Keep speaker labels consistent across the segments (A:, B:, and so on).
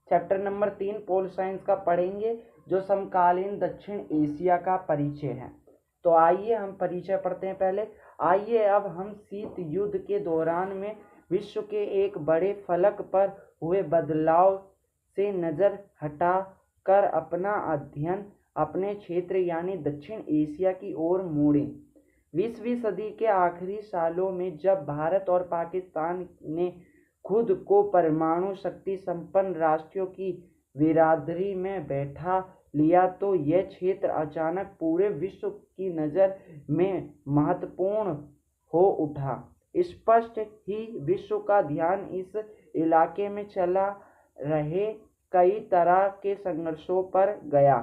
A: Chapter number 3 pol science का पढ़ेंगे, जो समकालीन दक्षिण एशिया का परिचय है। तो आइए हम परिचय पढ़ते हैं। पहले आइए अब हम शीत युद्ध के दौरान में विश्व के एक बड़े फलक पर हुए बदलाव से नजर हटा कर अपना अध्ययन अपने क्षेत्र यानी दक्षिण एशिया की ओर मोड़ें। 20वीं सदी के आखिरी सालों में जब भारत और पाकिस्तान ने खुद को परमाणु शक्ति संपन्न राष्ट्रों की बिरादरी में बैठा लिया, तो यह क्षेत्र अचानक पूरे विश्व की नज़र में महत्वपूर्ण हो उठा। स्पष्ट ही विश्व का ध्यान इस इलाके में चला रहे कई तरह के संघर्षों पर गया।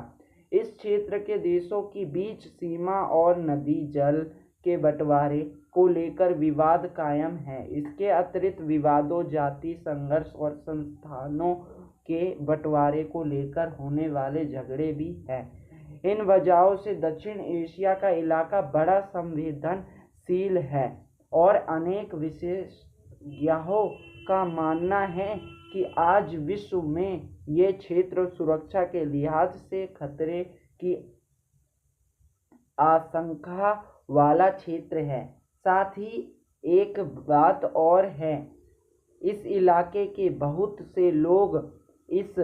A: इस क्षेत्र के देशों के बीच सीमा और नदी जल के बंटवारे को लेकर विवाद कायम है। इसके अतिरिक्त विवादों, जाति संघर्ष और संस्थानों के बंटवारे को लेकर होने वाले झगड़े भी हैं। इन वजहों से दक्षिण एशिया का इलाका बड़ा संवेदनशील है और अनेक विशेषज्ञों का मानना है कि आज विश्व में ये क्षेत्र सुरक्षा के लिहाज से खतरे की आशंका वाला क्षेत्र है। साथ ही एक बात और है, इस इलाके के बहुत से लोग इस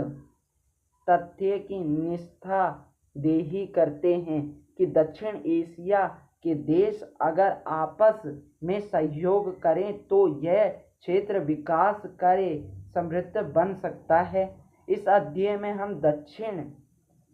A: तथ्य की निस्तारदेही करते हैं कि दक्षिण एशिया के देश अगर आपस में सहयोग करें तो यह क्षेत्र विकास करे समृद्ध बन सकता है। इस अध्याय में हम दक्षिण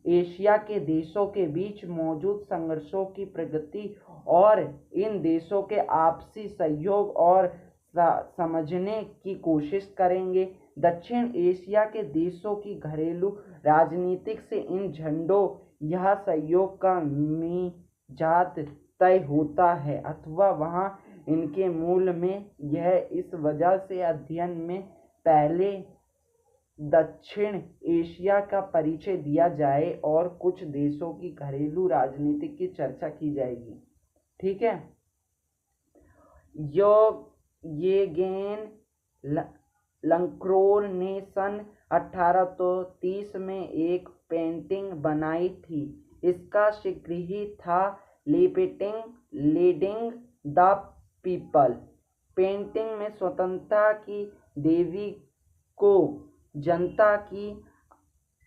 A: एशिया के देशों के बीच मौजूद संघर्षों की प्रगति और इन देशों के आपसी सहयोग और समझने की कोशिश करेंगे। दक्षिण एशिया के देशों की घरेलू राजनीति से इन झंडों यह सहयोग का मिजाज तय होता है अथवा वहाँ इनके मूल में यह इस वजह से अध्ययन में पहले दक्षिण एशिया का परिचय दिया जाए और कुछ देशों की घरेलू राजनीति की चर्चा की जाएगी। ठीक है। येगेन लंक्रोर ने सन 1830 में एक पेंटिंग बनाई थी। इसका शीघ्र था लीडिंग द पीपल। पेंटिंग में स्वतंत्रता की देवी को जनता की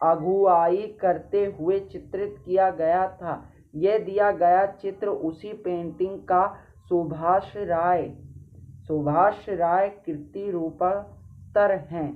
A: अगुवाई करते हुए चित्रित किया गया था। यह दिया गया चित्र उसी पेंटिंग का सुभाष राय कृति रूपांतर है।